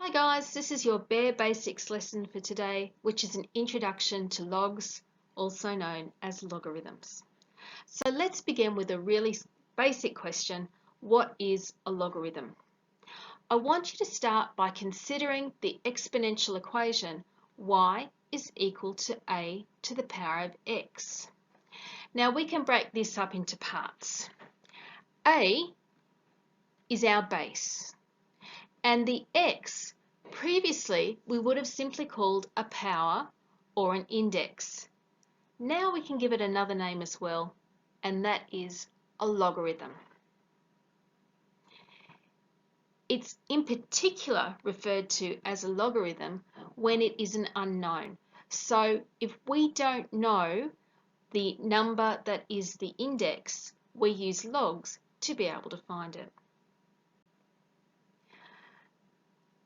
Hi guys, this is your bare basics lesson for today, which is an introduction to logs, also known as logarithms. So let's begin with a really basic question. What is a logarithm? I want you to start by considering the exponential equation y is equal to a to the power of x. Now we can break this up into parts. A is our base, and the x previously we would have simply called a power or an index. Now we can give it another name as well, and that is a logarithm. It's in particular referred to as a logarithm when it is an unknown. So if we don't know the number that is the index, we use logs to be able to find it.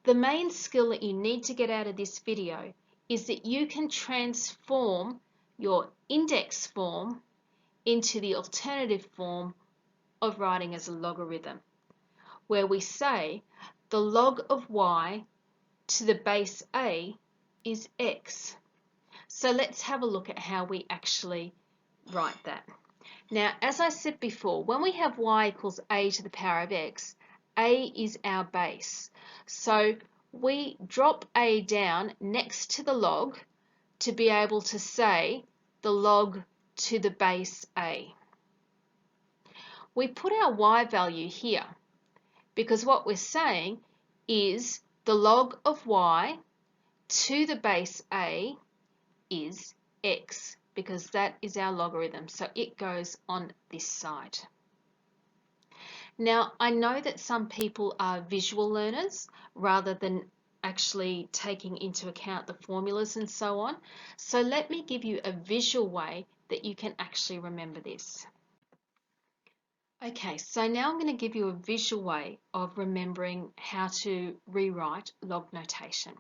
The main skill that you need to get out of this video is that you can transform your index form into the alternative form of writing as a logarithm, where we say the log of y to the base a is x. So let's have a look at how we actually write that. Now, as I said before, when we have y equals a to the power of x, a is our base. So we drop a down next to the log to be able to say the log to the base a. We put our y value here because what we're saying is the log of y to the base a is x, because that is our logarithm, so it goes on this side. Now, I know that some people are visual learners rather than actually taking into account the formulas and so on. So let me give you a visual way that you can actually remember this. Okay, so now I'm going to give you a visual way of remembering how to rewrite log notation.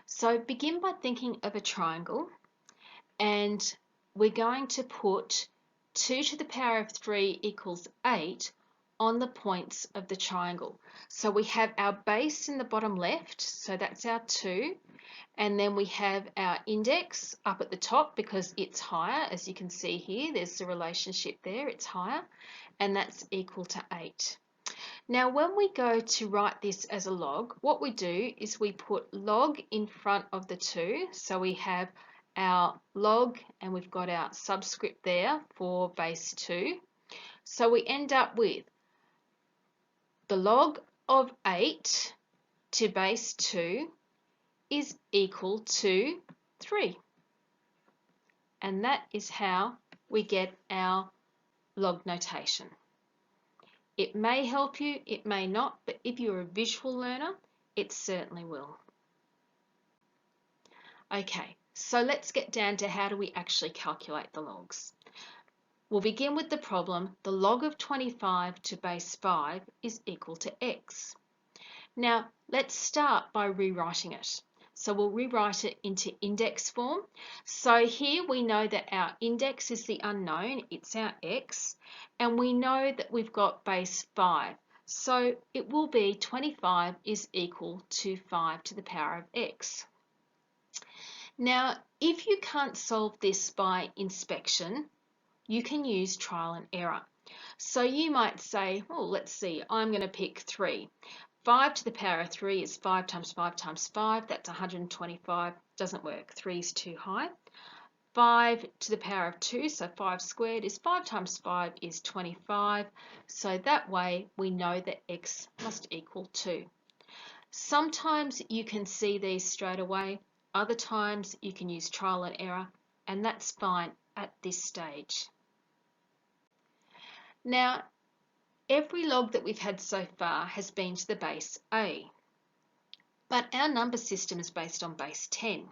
So begin by thinking of a triangle, and we're going to put 2 to the power of 3 equals 8 on the points of the triangle. So we have our base in the bottom left, so that's our 2, and then we have our index up at the top because it's higher. As you can see here, there's the relationship there, it's higher, and that's equal to 8. Now when we go to write this as a log, what we do is we put log in front of the 2, so we have our log and we've got our subscript there for base 2. So we end up with the log of 8 to base 2 is equal to 3. And that is how we get our log notation. It may help you, it may not, but if you're a visual learner, it certainly will. Okay, so let's get down to how do we actually calculate the logs. We'll begin with the problem. The log of 25 to base 5 is equal to x. Now, let's start by rewriting it. So we'll rewrite it into index form. So here we know that our index is the unknown, it's our x, and we know that we've got base 5. So it will be 25 is equal to 5 to the power of x. Now, if you can't solve this by inspection, you can use trial and error. So you might say, well, let's see, I'm going to pick 3. 5 to the power of 3 is 5 times 5 times 5, that's 125, doesn't work, 3 is too high. 5 to the power of 2, so 5 squared is 5 times 5 is 25, so that way we know that x must equal 2. Sometimes you can see these straight away, other times you can use trial and error, and that's fine at this stage. Now, every log that we've had so far has been to the base a, but our number system is based on base 10.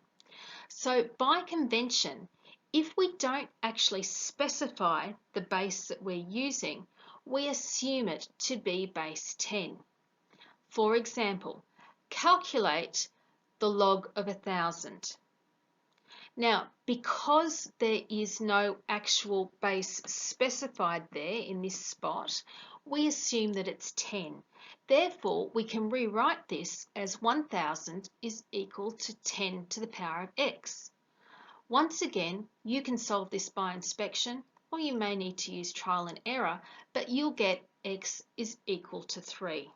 So by convention, if we don't actually specify the base that we're using, we assume it to be base 10. For example, calculate the log of 1,000. Now, because there is no actual base specified there in this spot, we assume that it's 10 Therefore, we can rewrite this as 1000 is equal to 10 to the power of x. Once again, you can solve this by inspection, or you may need to use trial and error, but you'll get x is equal to 3.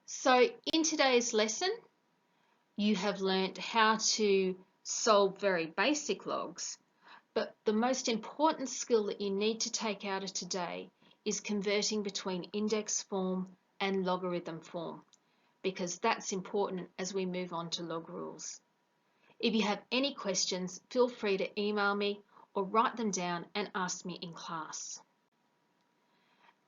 So in today's lesson, you have learnt how to solve very basic logs, but the most important skill that you need to take out of today is converting between index form and logarithm form, because that's important as we move on to log rules. If you have any questions, feel free to email me or write them down and ask me in class.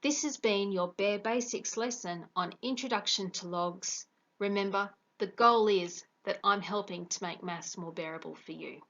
This has been your Bare Basics lesson on Introduction to Logs. Remember, the goal is that I'm helping to make maths more bearable for you.